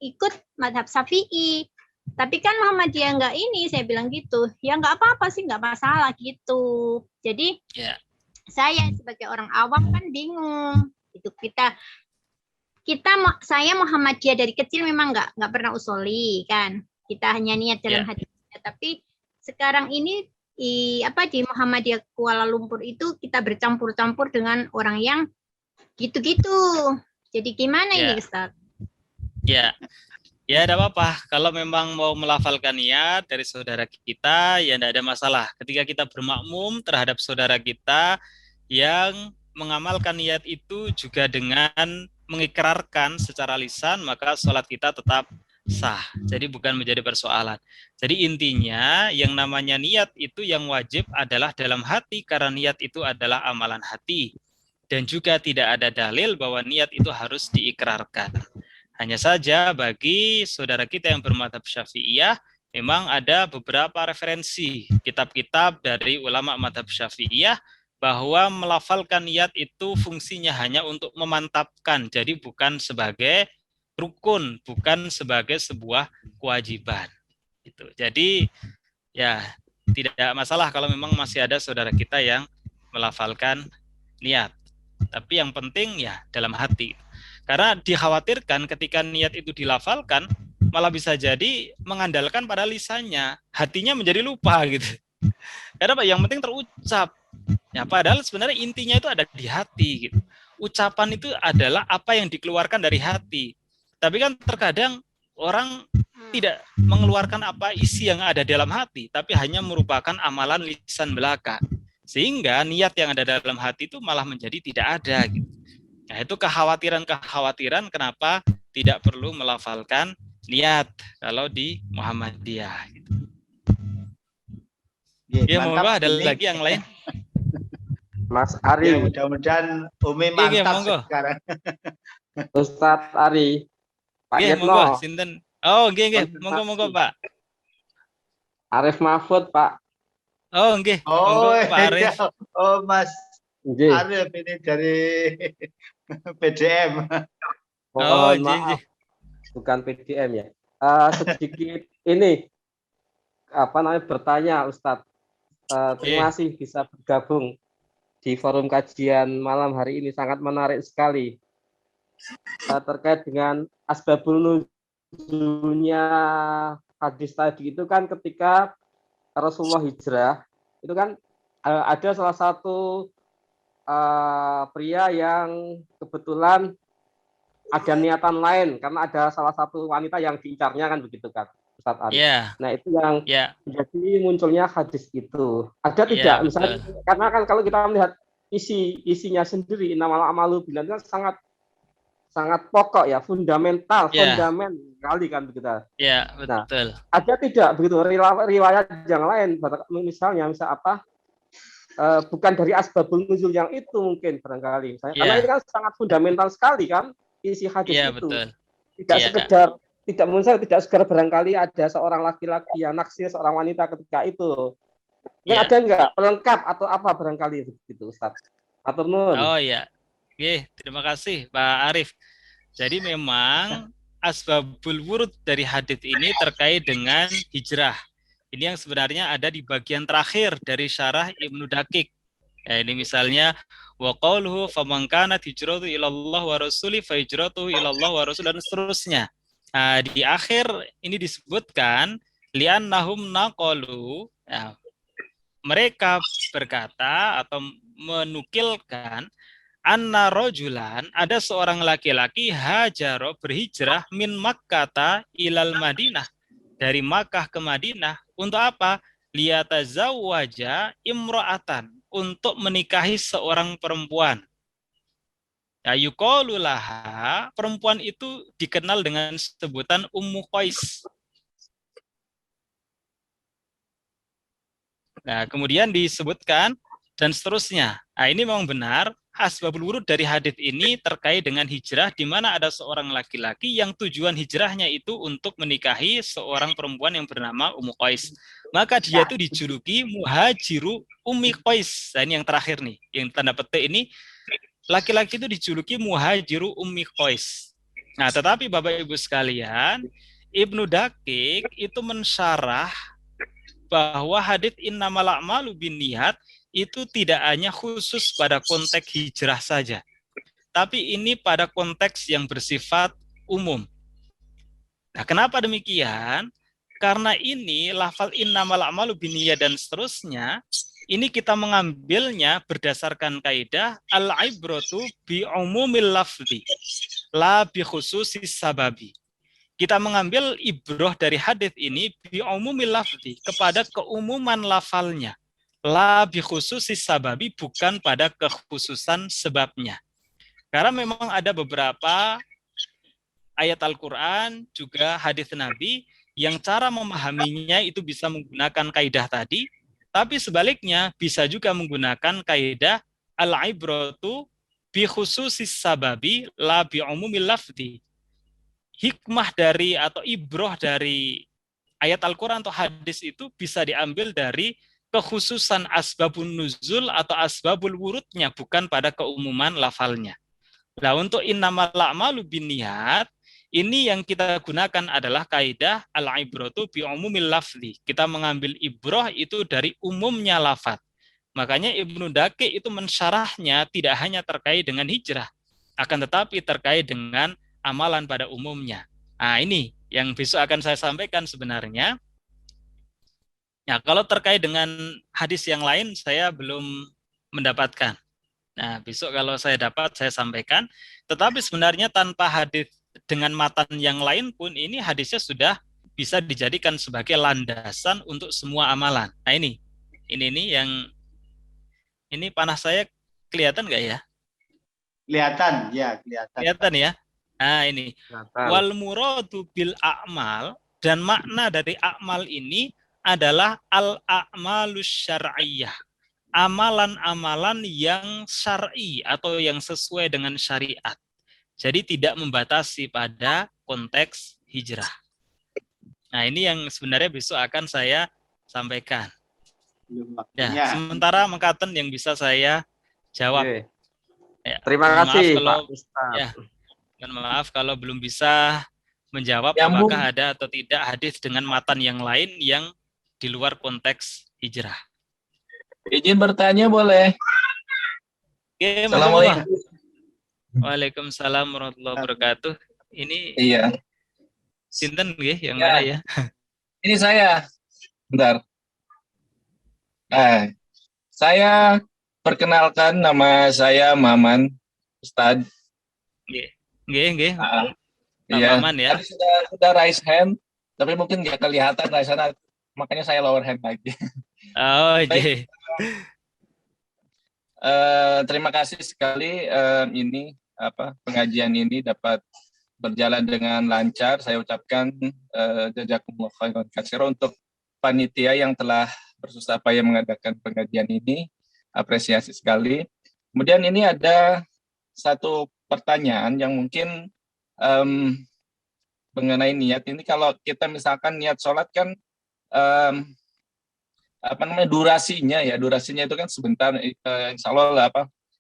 ikut madhab Syafi'i, tapi kan Muhammadiyah nggak ini, saya bilang gitu. Ya nggak apa-apa sih, nggak masalah gitu. Jadi saya sebagai orang awam kan bingung. Itu saya Muhammadiyah dari kecil memang nggak pernah usoli kan. Kita hanya niat dalam hati. Tapi sekarang ini di Muhammadiyah Kuala Lumpur itu kita bercampur-campur dengan orang yang gitu-gitu. Jadi gimana ini Ustaz? Ya, tidak apa-apa. Kalau memang mau melafalkan niat dari saudara kita, ya tidak ada masalah. Ketika kita bermakmum terhadap saudara kita yang mengamalkan niat itu juga dengan mengikrarkan secara lisan, maka sholat kita tetap sah. Jadi bukan menjadi persoalan. Jadi intinya yang namanya niat itu yang wajib adalah dalam hati, karena niat itu adalah amalan hati. Dan juga tidak ada dalil bahwa niat itu harus diikrarkan. Hanya saja bagi saudara kita yang bermadhab Syafi'iyah, memang ada beberapa referensi kitab-kitab dari ulama madhab Syafi'iyah bahwa melafalkan niat itu fungsinya hanya untuk memantapkan, jadi bukan sebagai rukun, bukan sebagai sebuah kewajiban. Gitu. Jadi ya tidak masalah kalau memang masih ada saudara kita yang melafalkan niat. Tapi yang penting ya dalam hati. Karena dikhawatirkan ketika niat itu dilafalkan, malah bisa jadi mengandalkan pada lisannya, hatinya menjadi lupa gitu. Karena apa? Yang penting terucap. Ya, padahal sebenarnya intinya itu ada di hati gitu. Ucapan itu adalah apa yang dikeluarkan dari hati. Tapi kan terkadang orang tidak mengeluarkan apa isi yang ada dalam hati, tapi hanya merupakan amalan lisan belaka. Sehingga niat yang ada dalam hati itu malah menjadi tidak ada gitu. Nah, itu kekhawatiran kenapa tidak perlu melafalkan niat kalau di Muhammadiyah gitu. Ya, monggo ada lagi yang lain. Mas Ari. Ya, mudah-mudahan Umi mantap sekarang. Ustadz Ari. Pak Yitno. Monggo, sinten. Oh, nggih. Monggo, Pak. Arif Mahfud, Pak. Oh, nggih. Monggo, Pak Arif. Oh, Mas Nggih. Arif ini dari PDM. Oh, maaf. Bukan PDM ya. Sedikit ini bertanya Ustadz. Terima kasih bisa bergabung di forum kajian malam hari ini, sangat menarik sekali. Terkait dengan asbabul nuzulnya hadis tadi itu kan ketika Rasulullah hijrah, itu kan ada salah satu pria yang kebetulan ada niatan lain karena ada salah satu wanita yang diincarnya kan begitu kan Ustadz Ari. Nah itu yang menjadi munculnya hadis itu. Ada tidak misalnya karena kan kalau kita melihat isinya sendiri innamal a'malu binniyat itu sangat pokok ya, fundamental kali kan begitu. Iya, betul. Nah, ada tidak begitu riwayat yang lain misalnya bukan dari asbabul nuzul yang itu mungkin barangkali misalnya, karena ini kan sangat fundamental sekali kan isi hadis itu. Betul. Tidak sekedar tidak sekedar barangkali ada seorang laki-laki yang naksir seorang wanita ketika itu. Ada enggak pelengkap atau apa barangkali begitu Ustaz? Atur nuwun. Oh iya. Oke, terima kasih Pak Arif. Jadi memang asbabul wurud dari hadis ini terkait dengan hijrah. Ini yang sebenarnya ada di bagian terakhir dari syarah Ibnu Daqiq. Ya, ini misalnya wa qauluhu faman kanat hijratuhu ilallah wa rasuli fa hijratuhu ilallah wa rasul, dan seterusnya. Nah, di akhir ini disebutkan li'annahum naqalu, ya, mereka berkata atau menukilkan anna rojulan, ada seorang laki-laki hajaro, berhijrah min Makkata ilal Madinah, dari Makkah ke Madinah. Untuk apa? Liyatazawwaja imra'atan, untuk menikahi seorang perempuan. Ya, yuqalu laha, perempuan itu dikenal dengan sebutan Ummu Qais. Nah, kemudian disebutkan dan seterusnya. Nah, ini memang benar, asbabul wurud dari hadis ini terkait dengan hijrah, di mana ada seorang laki-laki yang tujuan hijrahnya itu untuk menikahi seorang perempuan yang bernama Ummu Qais. Maka dia itu dijuluki muhajiru Ummi Qais. Nah, ini yang terakhir nih, yang tanda petik ini, laki-laki itu dijuluki muhajiru Ummi Qais. Nah, tetapi Bapak Ibu sekalian, Ibnu Daqiq itu mensyarah bahwa hadits innamal a'malu binniyat itu tidak hanya khusus pada konteks hijrah saja, tapi ini pada konteks yang bersifat umum. Nah, kenapa demikian? Karena ini lafal innamal a'malu binniyat dan seterusnya, ini kita mengambilnya berdasarkan kaidah al-ibratu bi umumil lafzi la bi khususis sababi. Kita mengambil ibroh dari hadis ini bi umumil lafzi, kepada keumuman lafalnya. La bi khususis sababi, bukan pada kekhususan sebabnya. Karena memang ada beberapa ayat Al-Qur'an juga hadis Nabi yang cara memahaminya itu bisa menggunakan kaidah tadi, tapi sebaliknya bisa juga menggunakan kaidah al-ibratu bi khususis sababi la bi umumil lafzi. Hikmah dari atau ibroh dari ayat Al-Quran atau hadis itu bisa diambil dari kekhususan asbabun nuzul atau asbabul wurudnya, bukan pada keumuman lafalnya. Nah, untuk innamal a'malu binniyat, ini yang kita gunakan adalah kaidah al-ibratu bi umumil lafzi. Kita mengambil ibroh itu dari umumnya lafaz. Makanya Ibnu Daqiq itu mensyarahnya tidak hanya terkait dengan hijrah, akan tetapi terkait dengan amalan pada umumnya. Nah, ini yang besok akan saya sampaikan sebenarnya. Ya, kalau terkait dengan hadis yang lain saya belum mendapatkan. Nah, besok kalau saya dapat saya sampaikan. Tetapi sebenarnya tanpa hadis dengan matan yang lain pun, ini hadisnya sudah bisa dijadikan sebagai landasan untuk semua amalan. Nah, ini yang ini panah saya kelihatan nggak ya? Kelihatan, ya kelihatan. Kelihatan ya. Nah, ini wal muradu bil a'mal, dan makna dari a'mal ini adalah al a'malus syar'iyyah, amalan-amalan yang syar'i atau yang sesuai dengan syariat. Jadi tidak membatasi pada konteks hijrah. Nah, ini yang sebenarnya besok akan saya sampaikan. Ya, sementara mengkaten yang bisa saya jawab. Ya, terima kasih kalau, Pak Ustaz. Ya, maaf kalau belum bisa menjawab apakah ada atau tidak hadis dengan matan yang lain yang di luar konteks hijrah. Izin bertanya boleh? Oke, Assalamualaikum. Waalaikumsalam warahmatullahi wabarakatuh. Ini iya. Sinten nggih yang mana ya? Ini saya. Bentar. Saya perkenalkan, nama saya Maman Ustadz. Nggih. Iya. Maman ya. Tadi sudah raise hand, tapi mungkin nggak kelihatan raise hand, makanya saya lower hand lagi. Oh, iya. Terima kasih sekali pengajian ini dapat berjalan dengan lancar. Saya ucapkan jazakumullah khairan katsiran untuk panitia yang telah bersusah payah mengadakan pengajian ini. Apresiasi sekali. Kemudian ini ada satu pertanyaan yang mungkin mengenai niat ini. Kalau kita misalkan niat sholat kan durasinya itu kan sebentar, insya Allah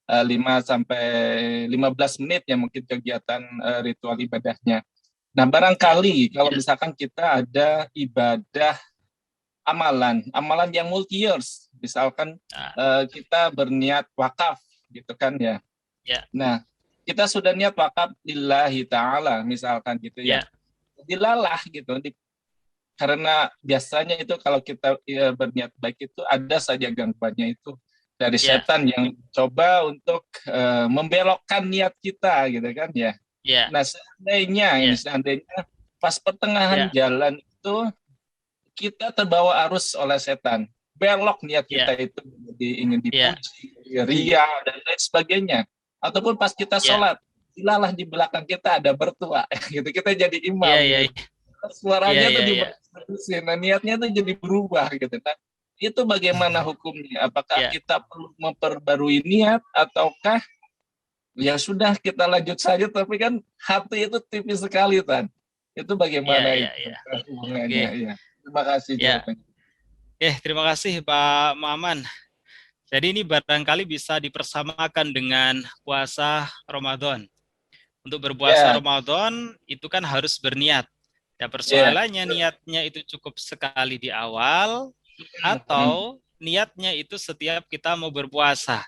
5 sampai 15 menit ya mungkin kegiatan ritual ibadahnya. Nah, barangkali kalau misalkan kita ada ibadah amalan yang multi years. Misalkan kita berniat wakaf gitu kan ya. Nah, kita sudah niat wakaf lillahi ta'ala misalkan gitu ya. Dilalah gitu. Karena biasanya itu kalau kita berniat baik itu ada saja gangguannya itu dari setan yang coba untuk membelokkan niat kita gitu kan ya. Nah, seandainya pas pertengahan jalan itu kita terbawa arus oleh setan, belok niat kita itu ingin dipuji, ria dan lain sebagainya. Ataupun pas kita sholat, dilalah di belakang kita ada bertua, gitu kita jadi imam. Suaranya tuh dibatasi, nah niatnya tuh jadi berubah gitu. Nah, itu bagaimana hukumnya? Apakah kita perlu memperbarui niat ataukah ya sudah kita lanjut saja? Tapi kan hati itu tipis sekali, Tan. Itu bagaimana hubungannya? Terima kasih. Terima kasih Pak Maman. Jadi ini barangkali bisa dipersamakan dengan puasa Ramadan. Untuk berpuasa Ramadan itu kan harus berniat. Ya persoalannya niatnya itu cukup sekali di awal atau niatnya itu setiap kita mau berpuasa.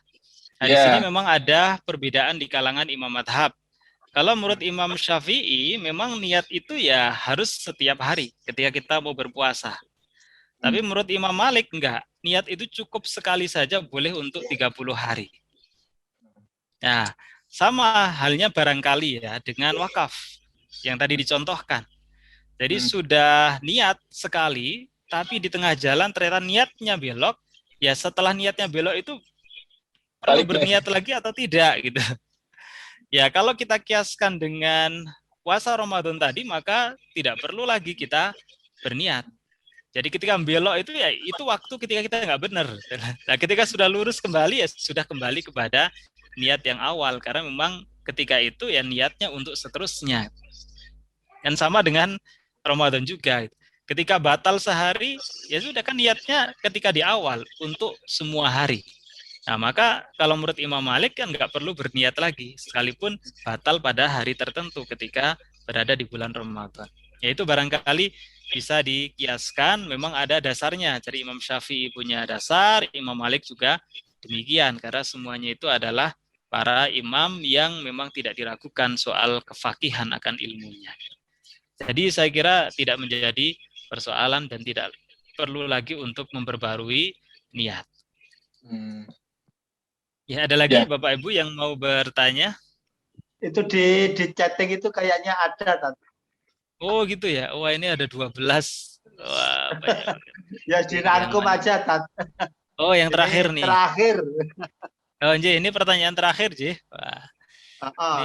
Nah, di sini memang ada perbedaan di kalangan imam madhab. Kalau menurut Imam Syafi'i memang niat itu ya harus setiap hari ketika kita mau berpuasa. Tapi menurut Imam Malik enggak. Niat itu cukup sekali saja boleh untuk 30 hari. Nah, sama halnya barangkali ya dengan wakaf yang tadi dicontohkan. Jadi sudah niat sekali, tapi di tengah jalan ternyata niatnya belok. Ya setelah niatnya belok itu perlu berniat lagi atau tidak gitu. Ya kalau kita kiaskan dengan puasa Ramadan tadi, maka tidak perlu lagi kita berniat. Jadi ketika belok itu ya itu waktu ketika kita nggak benar. Nah ketika sudah lurus kembali ya sudah kembali kepada niat yang awal. Karena memang ketika itu ya niatnya untuk seterusnya. Dan sama dengan Ramadan juga. Ketika batal sehari, ya sudah kan niatnya ketika di awal untuk semua hari. Nah, maka kalau menurut Imam Malik kan nggak perlu berniat lagi, sekalipun batal pada hari tertentu ketika berada di bulan Ramadan. Yaitu barangkali bisa dikiaskan, memang ada dasarnya. Jadi Imam Syafi'i punya dasar, Imam Malik juga demikian. Karena semuanya itu adalah para imam yang memang tidak diragukan soal kefakihan akan ilmunya. Jadi saya kira tidak menjadi persoalan dan tidak perlu lagi untuk memperbarui niat. Ya, ada lagi Bapak Ibu yang mau bertanya? Itu di chatting itu kayaknya ada, Tante. Oh gitu ya. Wah ini ada 12. Wah, ya dirangkum aja, Tante. Oh yang terakhir nih. Terakhir. Oh ini pertanyaan terakhir, Ji. Wah.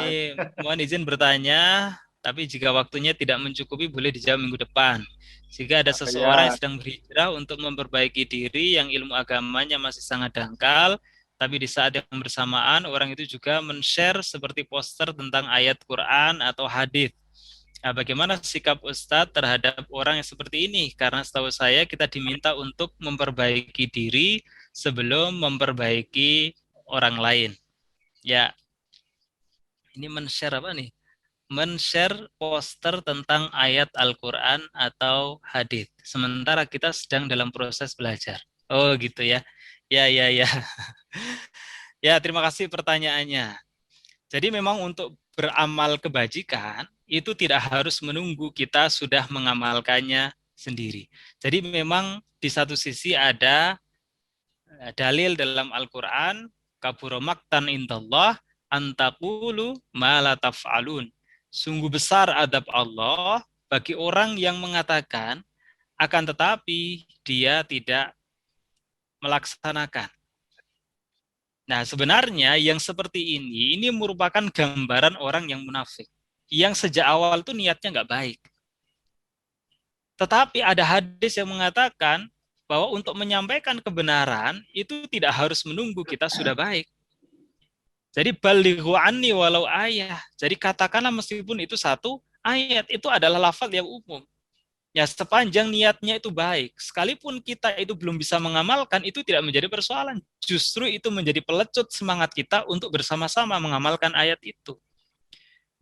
Ini mohon izin bertanya, tapi jika waktunya tidak mencukupi boleh dijawab minggu depan. Jika ada seseorang yang sedang berhijrah untuk memperbaiki diri yang ilmu agamanya masih sangat dangkal, tapi di saat yang bersamaan orang itu juga men-share seperti poster tentang ayat Quran atau hadis. Nah, bagaimana sikap Ustadz terhadap orang yang seperti ini? Karena setahu saya kita diminta untuk memperbaiki diri sebelum memperbaiki orang lain. Ya, ini men-share apa nih? Men-share poster tentang ayat Al-Quran atau hadis. Sementara kita sedang dalam proses belajar. Oh gitu ya. Ya. Ya, terima kasih pertanyaannya. Jadi memang untuk beramal kebajikan itu tidak harus menunggu kita sudah mengamalkannya sendiri. Jadi memang di satu sisi ada dalil dalam Al-Quran, kabura maqtan indallah antaqulu ma la taf'alun. Sungguh besar adab Allah bagi orang yang mengatakan akan tetapi dia tidak melaksanakan. Nah, sebenarnya yang seperti ini merupakan gambaran orang yang munafik. Yang sejak awal tuh niatnya nggak baik. Tetapi ada hadis yang mengatakan bahwa untuk menyampaikan kebenaran itu tidak harus menunggu kita sudah baik. Jadi balighu anni walau ayah. Jadi katakanlah meskipun itu satu ayat, itu adalah lafaz yang umum. Ya sepanjang niatnya itu baik, sekalipun kita itu belum bisa mengamalkan, itu tidak menjadi persoalan. Justru itu menjadi pelecut semangat kita untuk bersama-sama mengamalkan ayat itu.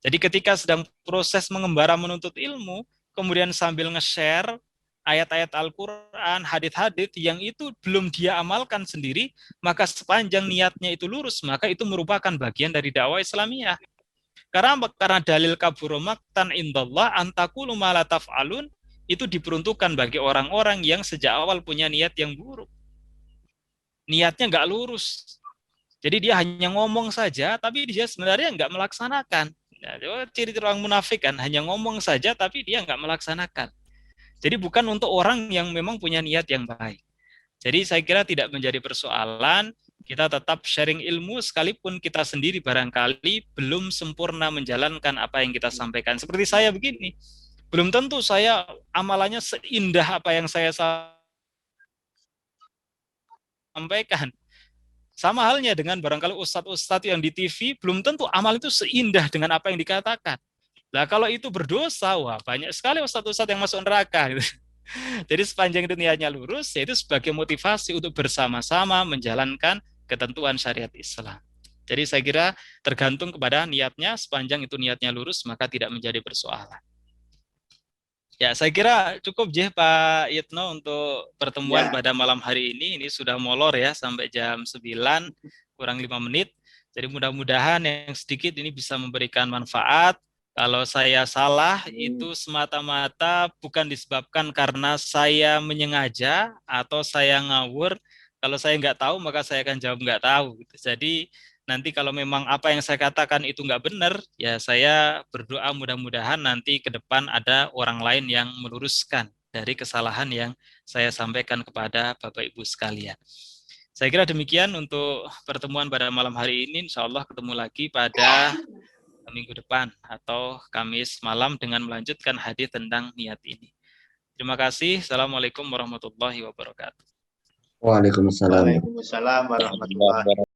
Jadi ketika sedang proses mengembara menuntut ilmu, kemudian sambil nge-share ayat-ayat Al-Quran, hadits-hadits yang itu belum dia amalkan sendiri, maka sepanjang niatnya itu lurus, maka itu merupakan bagian dari dakwah Islamiyah. Karena dalil kabura maqtan indallah antakulu ma la taf'alun itu diperuntukkan bagi orang-orang yang sejak awal punya niat yang buruk. Niatnya nggak lurus. Jadi dia hanya ngomong saja, tapi dia sebenarnya nggak melaksanakan. Nah, ciri-ciri orang munafik kan, hanya ngomong saja, tapi dia nggak melaksanakan. Jadi bukan untuk orang yang memang punya niat yang baik. Jadi saya kira tidak menjadi persoalan, kita tetap sharing ilmu sekalipun kita sendiri barangkali belum sempurna menjalankan apa yang kita sampaikan. Seperti saya begini, belum tentu saya amalannya seindah apa yang saya sampaikan. Sama halnya dengan barangkali ustadz-ustadz yang di TV, belum tentu amal itu seindah dengan apa yang dikatakan. Nah kalau itu berdosa, wah banyak sekali ustadz-ustadz yang masuk neraka. Jadi sepanjang itu niatnya lurus, yaitu sebagai motivasi untuk bersama-sama menjalankan ketentuan syariat Islam. Jadi saya kira tergantung kepada niatnya, sepanjang itu niatnya lurus, maka tidak menjadi persoalan. Ya, saya kira cukup Pak Yitno untuk pertemuan pada malam hari ini. Ini sudah molor ya, sampai jam 9, kurang 5 menit. Jadi mudah-mudahan yang sedikit ini bisa memberikan manfaat. Kalau saya salah, itu semata-mata bukan disebabkan karena saya menyengaja atau saya ngawur. Kalau saya nggak tahu, maka saya akan jawab nggak tahu. Jadi nanti kalau memang apa yang saya katakan itu nggak benar, ya saya berdoa mudah-mudahan nanti ke depan ada orang lain yang meluruskan dari kesalahan yang saya sampaikan kepada Bapak Ibu sekalian. Saya kira demikian untuk pertemuan pada malam hari ini. Insya Allah ketemu lagi pada minggu depan atau Kamis malam dengan melanjutkan hadis tentang niat ini. Terima kasih. Assalamualaikum warahmatullahi wabarakatuh. Waalaikumsalam. Waalaikumsalam warahmatullahi wabarakatuh.